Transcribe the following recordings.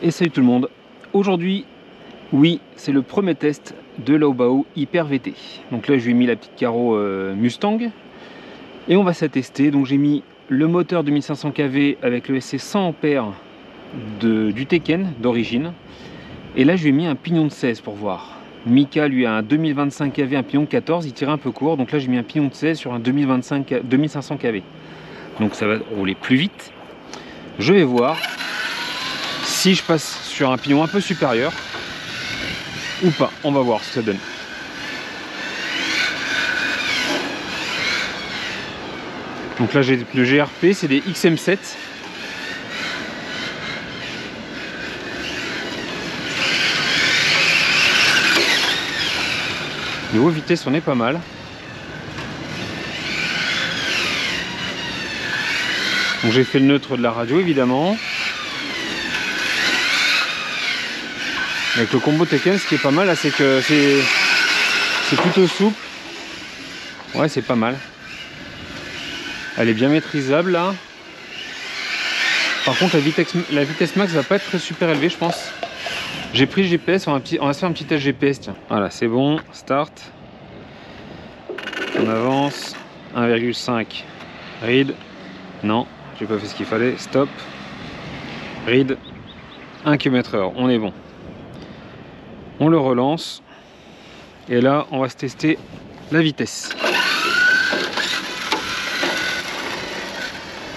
Et salut tout le monde. Aujourd'hui, oui, c'est le premier test de la Haobao Hyper VT. Donc là, je lui ai mis la petite carreau Mustang et on va se tester. Donc j'ai mis le moteur 2500 kV avec le SC 100 ampères du Teken d'origine. Et là, je lui ai mis un pignon de 16 pour voir. Mika, lui, a un 2025 kV, un pignon de 14, il tirait un peu court. Donc là, j'ai mis un pignon de 16 sur un 2500 kV. Donc ça va rouler plus vite. Je vais voir si je passe sur un pignon un peu supérieur ou pas. On va voir ce que ça donne. Donc là, j'ai le GRP, c'est des XM7. Niveau vitesse, on est pas mal. Donc j'ai fait le neutre de la radio, évidemment. Avec le combo Teken, ce qui est pas mal, c'est que c'est plutôt souple. Ouais, c'est pas mal. Elle est bien maîtrisable là. Par contre, la vitesse max va pas être super élevée, je pense. J'ai pris le GPS, on va se faire un petit test GPS. Tiens. Voilà, c'est bon. Start. On avance. 1,5. Read. Non, j'ai pas fait ce qu'il fallait. Stop. Read. 1 km/h. On est bon. On le relance. Et là, on va se tester la vitesse.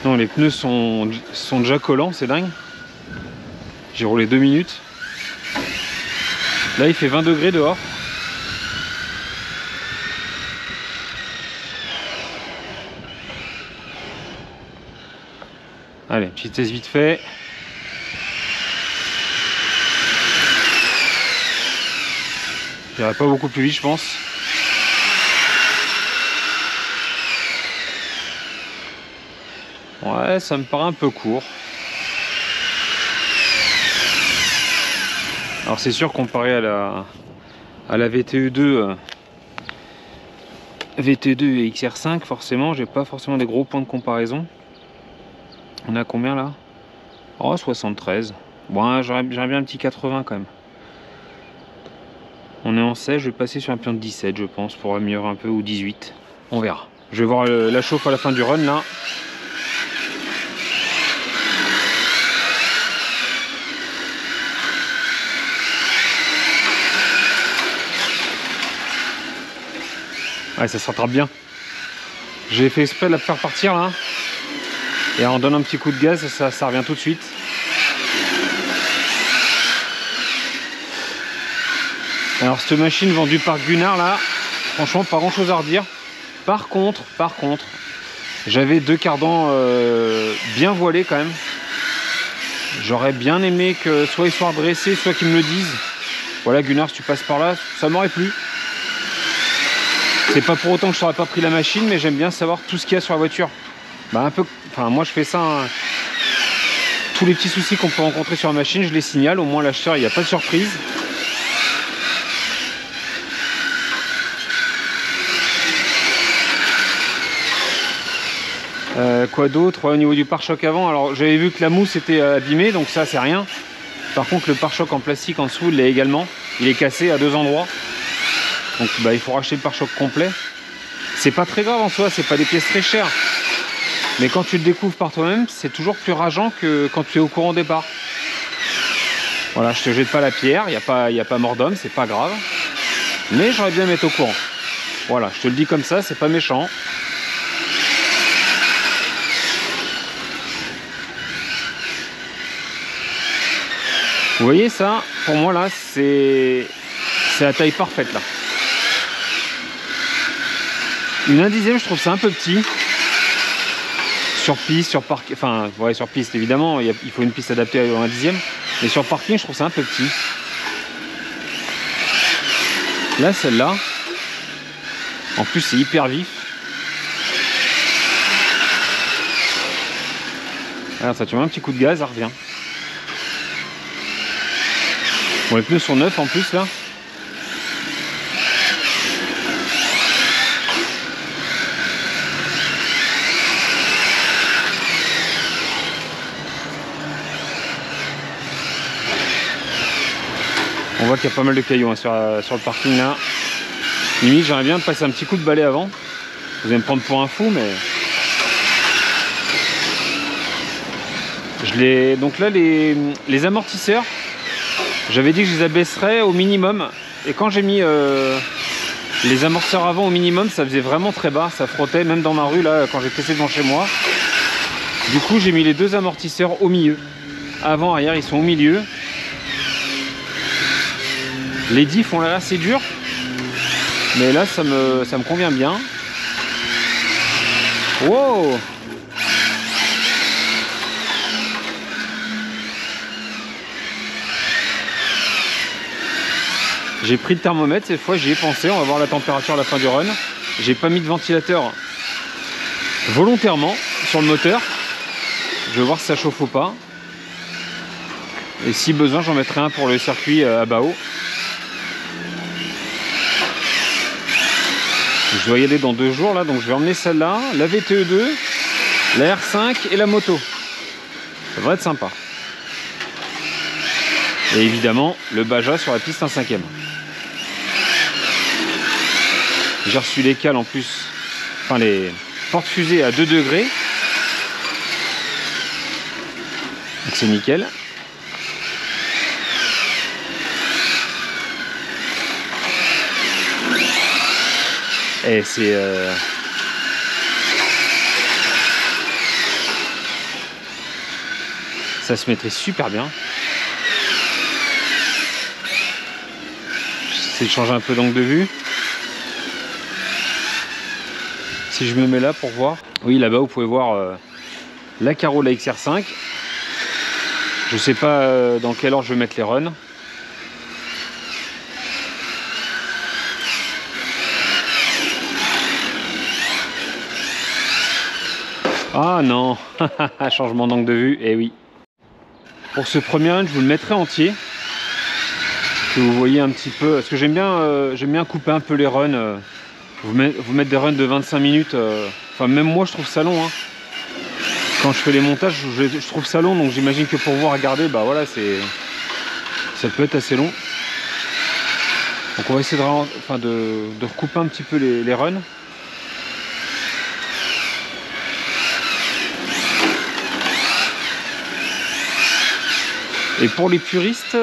Non, les pneus sont déjà collants, c'est dingue. J'ai roulé 2 minutes. Là, il fait 20 degrés dehors. Allez, petit test vite fait. J'irai pas beaucoup plus vite, je pense. Ouais, ça me paraît un peu court. Alors c'est sûr, comparé à la VTE2 et XR5, forcément, j'ai pas forcément des gros points de comparaison. On a combien là? Oh, 73. Bon, j'aurais bien un petit 80 quand même. On est en 16, je vais passer sur un pion de 17, je pense, pour améliorer un peu, ou 18. On verra. Je vais voir la chauffe à la fin du run là. Ouais, ça se rattrape bien. J'ai fait exprès de la faire partir là. Et on donne un petit coup de gaz, ça revient tout de suite. Alors cette machine vendue par Gunnar là, franchement pas grand chose à redire. Par contre, j'avais deux cardans bien voilés quand même. J'aurais bien aimé que soit ils soient redressés, soit qu'ils me le disent. Voilà Gunnar, si tu passes par là, ça m'aurait plu. C'est pas pour autant que je t'aurais pas pris la machine, mais j'aime bien savoir tout ce qu'il y a sur la voiture. Bah un peu, enfin moi je fais ça, hein. Tous les petits soucis qu'on peut rencontrer sur la machine, je les signale, au moins l'acheteur il n'y a pas de surprise. Quoi d'autre? Ouais, au niveau du pare-choc avant, alors j'avais vu que la mousse était abîmée, donc ça c'est rien. Par contre le pare-choc en plastique en dessous il l'est également, il est cassé à 2 endroits. Donc bah, il faut racheter le pare-choc complet. C'est pas très grave en soi, c'est pas des pièces très chères. Mais quand tu le découvres par toi-même, c'est toujours plus rageant que quand tu es au courant au départ. Voilà, je te jette pas la pierre, il n'y a pas mort d'homme, c'est pas grave. Mais j'aurais bien mettre au courant. Voilà, je te le dis comme ça, c'est pas méchant. Vous voyez ça, pour moi là, c'est la taille parfaite là. Une 1/10, je trouve ça un peu petit. Sur piste, sur parking, enfin ouais, sur piste évidemment, il faut une piste adaptée à 1/10. Mais sur parking, je trouve ça un peu petit. Là, celle-là, en plus c'est hyper vif. Alors ça, tu mets un petit coup de gaz, ça revient. Bon, les pneus sont neufs en plus là. On voit qu'il y a pas mal de cailloux hein, sur le parking là. Limite j'aimerais bien passer un petit coup de balai avant. Vous allez me prendre pour un fou mais... Donc là les amortisseurs, j'avais dit que je les abaisserais au minimum. Et quand j'ai mis les amortisseurs avant au minimum, ça faisait vraiment très bas. Ça frottait même dans ma rue là quand j'ai testé devant chez moi. Du coup j'ai mis les deux amortisseurs au milieu. Avant, arrière, ils sont au milieu. Les diffs ont l'air assez durs. Mais là ça me convient bien. Wow! J'ai pris le thermomètre cette fois, j'y ai pensé, on va voir la température à la fin du run. J'ai pas mis de ventilateur volontairement sur le moteur. Je vais voir si ça chauffe ou pas. Et si besoin, j'en mettrai un pour le circuit à bas haut. Je dois y aller dans 2 jours là, donc je vais emmener celle-là, la VTE2, la R5 et la moto. Ça devrait être sympa. Et évidemment, le Baja sur la piste 1/5e. J'ai reçu les cales en plus, enfin les portes-fusées à 2 degrés. Donc c'est nickel. Et c'est... ça se maîtrise super bien. J'essaie de changer un peu d'angle de vue. Si je me mets là pour voir. Oui, là-bas vous pouvez voir la Carola XR5. Je sais pas dans quel ordre je vais mettre les runs. Ah non, changement d'angle de vue, et oui. Pour ce premier run, je vous le mettrai entier. Que vous voyez un petit peu, parce que j'aime bien couper un peu les runs. Vous mettre des runs de 25 minutes. Enfin, même moi, je trouve ça long. Hein. Quand je fais les montages, je trouve ça long, donc j'imagine que pour vous regarder, bah voilà, ça peut être assez long. Donc on va essayer de recouper un petit peu les runs. Et pour les puristes,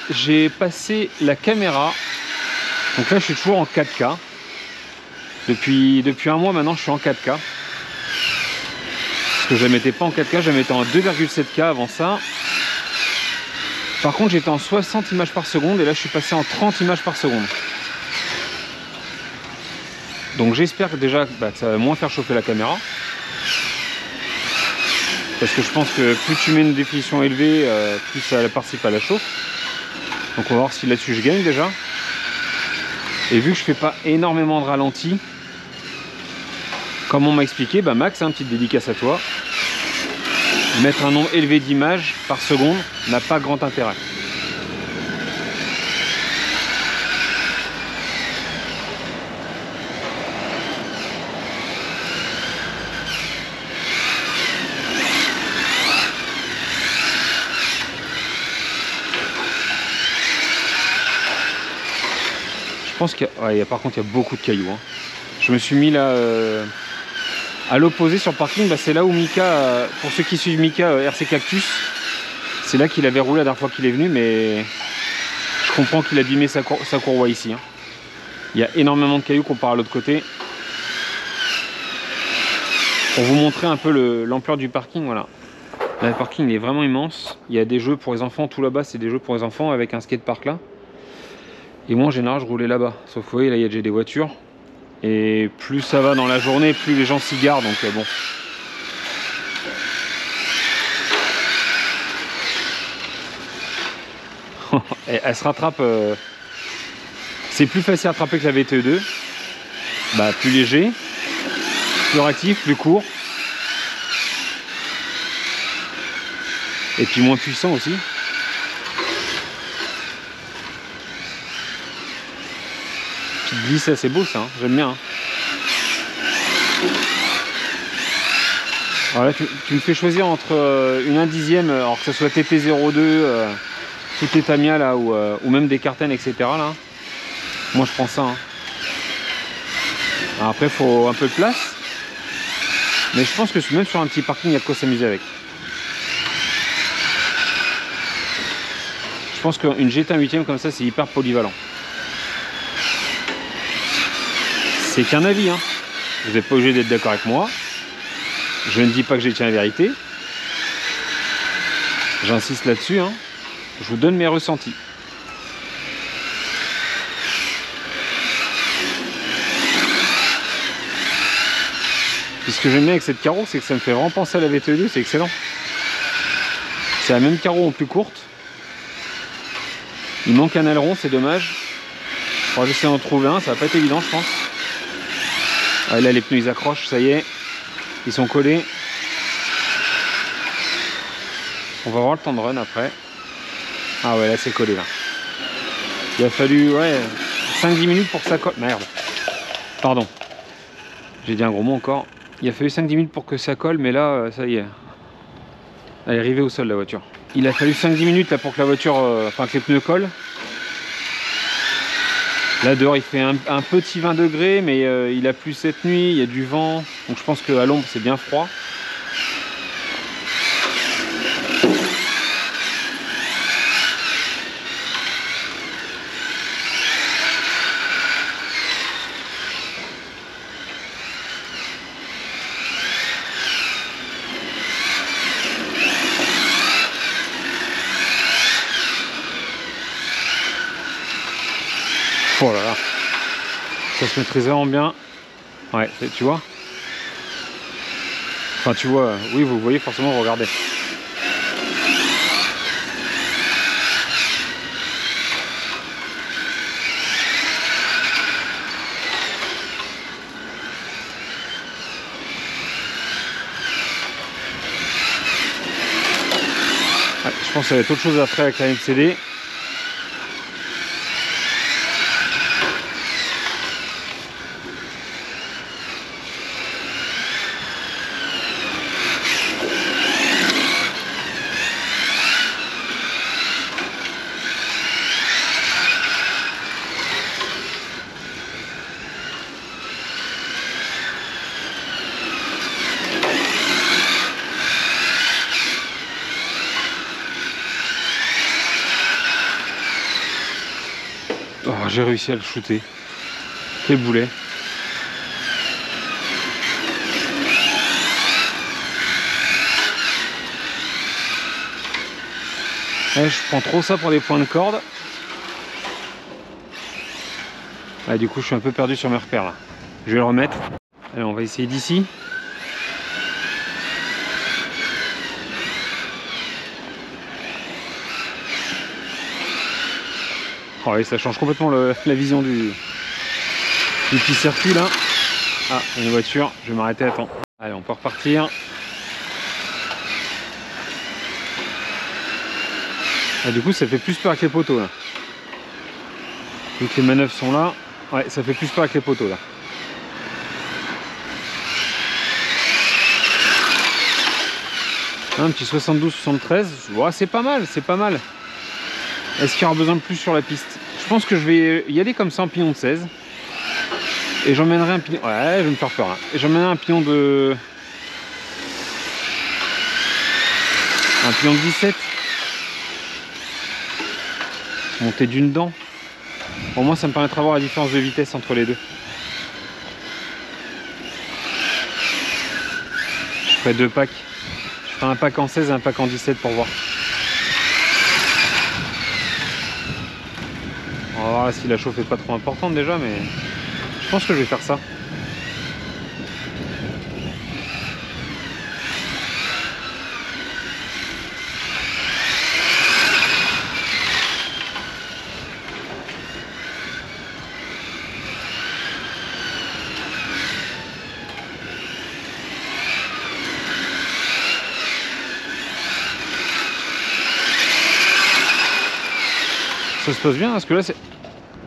j'ai passé la caméra. Donc là, je suis toujours en 4K. Depuis 1 mois maintenant, je suis en 4K. Parce que je ne la mettais pas en 4K, je la mettais en 2,7K avant ça. Par contre, j'étais en 60 images par seconde et là, je suis passé en 30 images par seconde. Donc j'espère que déjà que ça va moins faire chauffer la caméra. Parce que je pense que plus tu mets une définition élevée, plus ça participe à la chauffe. Donc on va voir si là-dessus je gagne déjà. Et vu que je fais pas énormément de ralenti, comme on m'a expliqué, Max, une petite dédicace à toi. Mettre un nombre élevé d'images par seconde n'a pas grand intérêt. Je pense qu'il y a, par contre, il y a beaucoup de cailloux. Hein. Je me suis mis là à l'opposé sur le parking. C'est là où Mika, pour ceux qui suivent Mika RC Cactus, c'est là qu'il avait roulé la dernière fois qu'il est venu, mais je comprends qu'il a abîmé sa courroie ici. Hein. Il y a énormément de cailloux comparé à l'autre côté. Pour vous montrer un peu l'ampleur du parking, voilà. Là, le parking il est vraiment immense. Il y a des jeux pour les enfants, tout là-bas c'est des jeux pour les enfants avec un skatepark là. Et moi en général je roulais là-bas. Sauf que vous voyez là il y a déjà des voitures. Et plus ça va dans la journée, plus les gens s'y gardent. Donc bon. Elle se rattrape. C'est plus facile à rattraper que la VTE2. Plus léger, plus réactif, plus court. Et puis moins puissant aussi. Petite glisse assez beau ça, hein. J'aime bien. Hein. Alors là tu me fais choisir entre une 1/10, alors que ce soit TT02 toutes les Tamiya là, ou même des Carten, etc. là. Moi je prends ça. Hein. Alors après, il faut un peu de place. Mais je pense que même sur un petit parking, il y a de quoi s'amuser avec. Je pense qu'une GT1 8e comme ça, c'est hyper polyvalent. C'est qu'un avis, hein. Vous n'êtes pas obligé d'être d'accord avec moi. Je ne dis pas que j'ai détiens la vérité. J'insiste là-dessus, hein. Je vous donne mes ressentis. Puis ce que j'aime bien avec cette carreau, c'est que ça me fait vraiment penser à la VTE2, c'est excellent. C'est la même carreau en plus courte. Il manque un aileron, c'est dommage. On va essayer d'en trouver un, ça va pas être évident je pense. Ah, là les pneus ils accrochent, ça y est. Ils sont collés. On va avoir le temps de run après. Ah ouais là c'est collé là. Il a fallu ouais 5-10 minutes pour que ça colle. Merde. Pardon. J'ai dit un gros mot encore. Il a fallu 5-10 minutes pour que ça colle, mais là ça y est. Elle est arrivée au sol la voiture. Il a fallu 5-10 minutes là pour que la voiture, enfin que les pneus collent. Là dehors il fait un petit 20 degrés, mais il a plu cette nuit, il y a du vent. Donc je pense qu'à l'ombre c'est bien froid. Oh là là, ça se maîtrise vraiment bien. Ouais, tu vois. Enfin, tu vois, oui, vous voyez forcément, vous regardez. Ouais, je pense qu'il y avait autre chose à faire avec la MCD. Oh, j'ai réussi à le shooter. Quel boulet. Ouais, je prends trop ça pour des points de corde. Ah, du coup, je suis un peu perdu sur mes repères là. Je vais le remettre. Allez, on va essayer d'ici. Oh oui, ça change complètement la vision du petit circuit là. Ah, il y a une voiture, je vais m'arrêter, attends. Allez, on peut repartir. Ah, du coup, ça fait plus peur avec les poteaux là. Vu que les manœuvres sont là, ouais, ça fait plus peur avec les poteaux là. Un petit 72-73, ouais, c'est pas mal, c'est pas mal. Est-ce qu'il y aura besoin de plus sur la piste? Je pense que je vais y aller comme ça en pignon de 16. Et j'emmènerai un pignon... Ouais, je vais me faire peur là. Et j'emmènerai un pignon de... Un pignon de 17. Monter d'une dent. Au moins ça me permettra de voir la différence de vitesse entre les deux. Je ferai deux packs. Je ferai un pack en 16 et un pack en 17 pour voir. On va voir si la chauffe est pas trop importante déjà, mais je pense que je vais faire ça. Ça se passe bien parce que là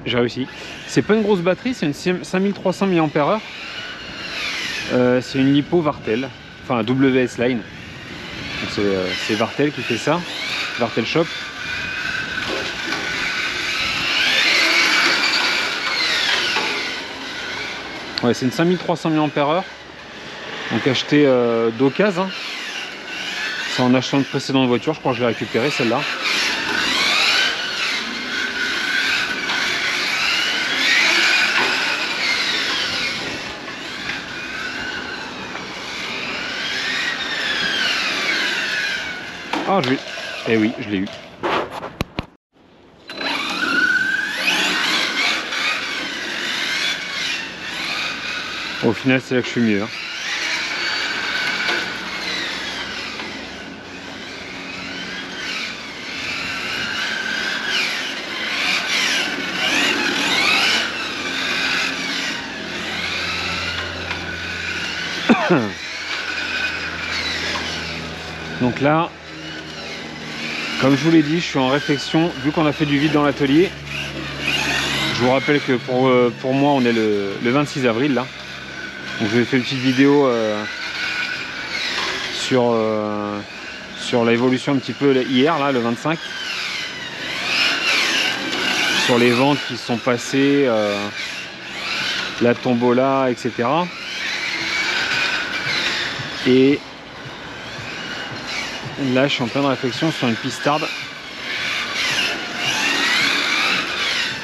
j'ai réussi. C'est pas une grosse batterie, c'est une 5300 mAh. C'est une lipo Vartel, enfin WS Line. C'est Vartel qui fait ça, Vartel Shop. Ouais, c'est une 5300 mAh. Donc acheté d'occasion. Hein. C'est en achetant une précédente voiture, je crois que je l'ai récupérée celle-là. Ah, je l'ai. Eh oui, je l'ai eu. Au final, c'est là que je suis mieux. Hein. Donc là, comme je vous l'ai dit, je suis en réflexion. Vu qu'on a fait du vide dans l'atelier, je vous rappelle que pour moi, on est le 26 avril là. Donc je vais faire une petite vidéo sur l'évolution un petit peu hier là, le 25. Sur les ventes qui sont passées, la tombola, etc. Et là, je suis en pleine réflexion sur une pistarde.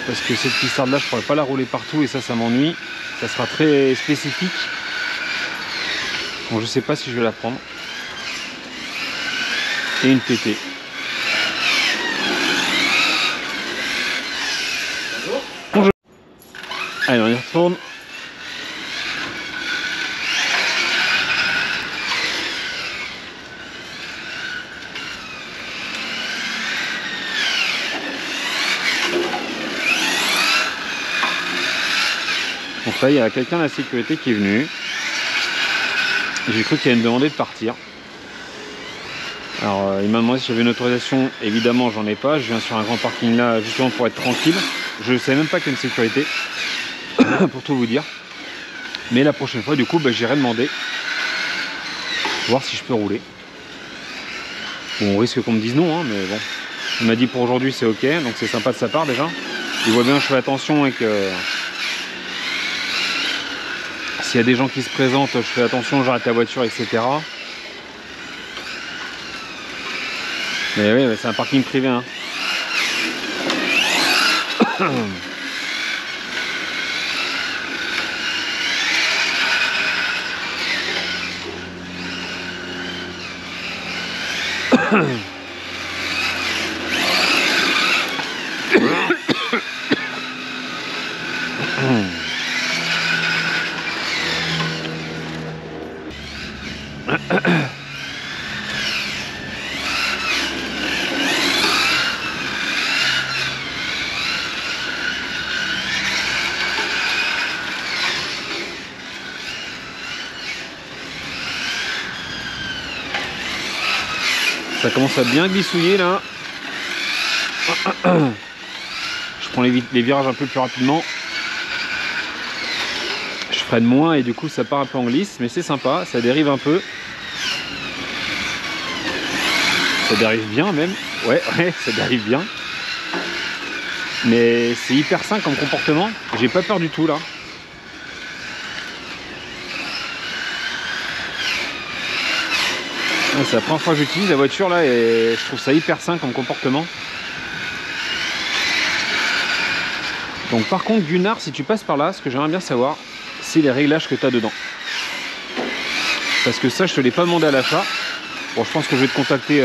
Parce que cette pistarde là, je pourrais pas la rouler partout et ça m'ennuie. Ça sera très spécifique. Bon, je sais pas si je vais la prendre. Et une TT. Bonjour. Allez, on y retourne. Donc là, il y a quelqu'un de la sécurité qui est venu. J'ai cru qu'il allait me demander de partir. Alors, il m'a demandé si j'avais une autorisation. Évidemment, j'en ai pas. Je viens sur un grand parking là, justement pour être tranquille. Je ne savais même pas qu'il y a une sécurité, pour tout vous dire. Mais la prochaine fois, du coup, j'irai demander. Voir si je peux rouler. Bon, on risque qu'on me dise non, hein, mais bon. Il m'a dit pour aujourd'hui, c'est ok. Donc, c'est sympa de sa part déjà. Il voit bien que je fais attention et que... S'il y a des gens qui se présentent, je fais attention, j'arrête la voiture, etc. Mais oui, c'est un parking privé. Hein. Ça commence à bien glissouiller là. Je prends les virages un peu plus rapidement. Je freine moins et du coup ça part un peu en glisse, mais c'est sympa, ça dérive un peu. Ça dérive bien même. Ouais, ça dérive bien. Mais c'est hyper sain comme comportement. J'ai pas peur du tout là. C'est la première fois que j'utilise la voiture là et je trouve ça hyper sain comme comportement. Donc par contre Gunnar, si tu passes par là, ce que j'aimerais bien savoir, c'est les réglages que tu as dedans. Parce que ça je te l'ai pas demandé à l'achat. Bon, je pense que je vais te contacter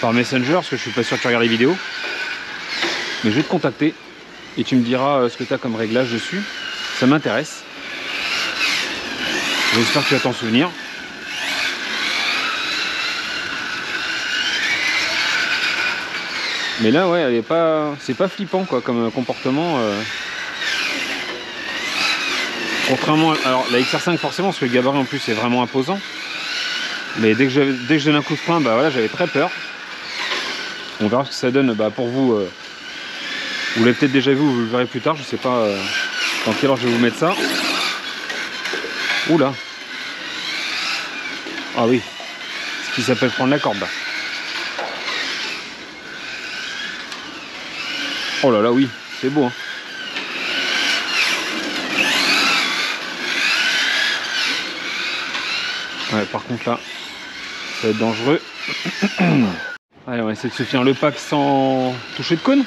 par Messenger parce que je suis pas sûr que tu regardes les vidéos. Mais je vais te contacter et tu me diras ce que tu as comme réglage dessus. Ça m'intéresse. J'espère que tu vas t'en souvenir. Mais là, ouais, elle est pas, c'est pas flippant quoi comme comportement. Contrairement, alors la XR5 forcément, parce que le gabarit en plus est vraiment imposant. Mais dès que je donne un coup de frein, voilà, j'avais très peur. On verra ce que ça donne pour vous. Vous l'avez peut-être déjà vu ou vous le verrez plus tard, je sais pas dans quelle heure je vais vous mettre ça. Oula. Ah oui, ce qui s'appelle prendre la corde là. Oh là là, oui, c'est beau. Hein. Ouais, par contre là, ça va être dangereux. Allez, on va essayer de se finir le pack sans toucher de cône.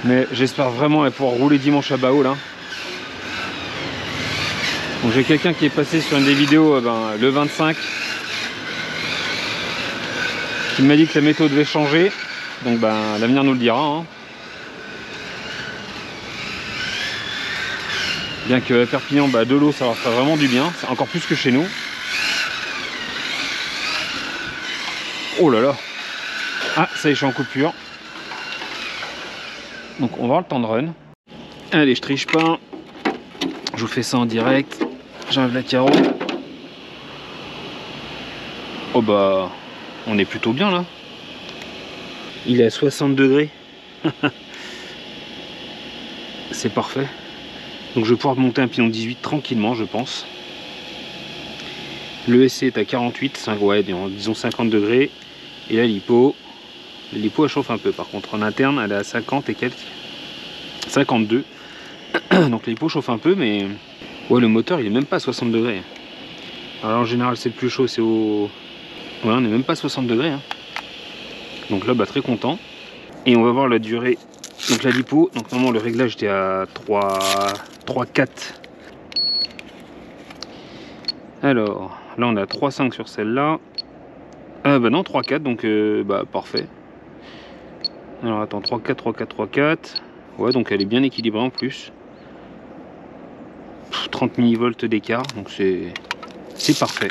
Mais j'espère vraiment pouvoir rouler dimanche à Bao là. Donc j'ai quelqu'un qui est passé sur une des vidéos le 25 qui m'a dit que la météo devait changer. Donc l'avenir nous le dira. Hein. Bien que à Perpignan, de l'eau ça leur ferait vraiment du bien. C'est encore plus que chez nous. Oh là là. Ah ça y est, je suis en coupure. Donc on va avoir le temps de run. Allez, je triche pas. Je vous fais ça en direct. J'enlève la carreau. Oh bah, on est plutôt bien là. Il est à 60 degrés. C'est parfait. Donc je vais pouvoir monter un pilon 18 tranquillement, je pense. Le SC est à 48, ouais, disons 50 degrés. Et la lipo elle chauffe un peu. Par contre, en interne, elle est à 50 et quelques. 52. Donc la lipo chauffe un peu, mais ouais, le moteur il est même pas à 60 degrés. Alors en général c'est le plus chaud, c'est au... Ouais, on n'est même pas à 60 degrés. Hein. Donc là, très content. Et on va voir la durée. Donc la lipo, donc normalement le réglage était à 3,4. Alors là on est à 3,5 sur celle-là. Ah bah non, 3,4, donc parfait. Alors attends, 3,4, 3,4, 3,4. Ouais, donc elle est bien équilibrée en plus. 30 millivolts d'écart, donc c'est parfait.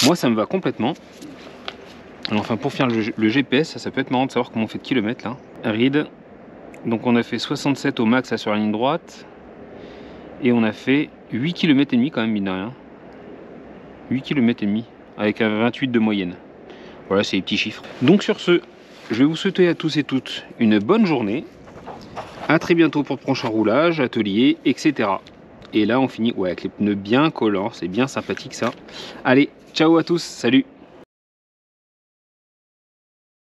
Moi ça me va complètement. Alors, enfin, pour faire le GPS, ça peut être marrant de savoir comment on fait de kilomètres là. Read. Donc on a fait 67 au max là, sur la ligne droite. Et on a fait 8 km et demi quand même, mine de rien. 8 km et demi avec un 28 de moyenne. Voilà, c'est les petits chiffres. Donc sur ce, je vais vous souhaiter à tous et toutes une bonne journée. A très bientôt pour le prochain roulage, atelier, etc. Et là on finit avec les pneus bien collants, c'est bien sympathique ça. Allez, ciao à tous, salut!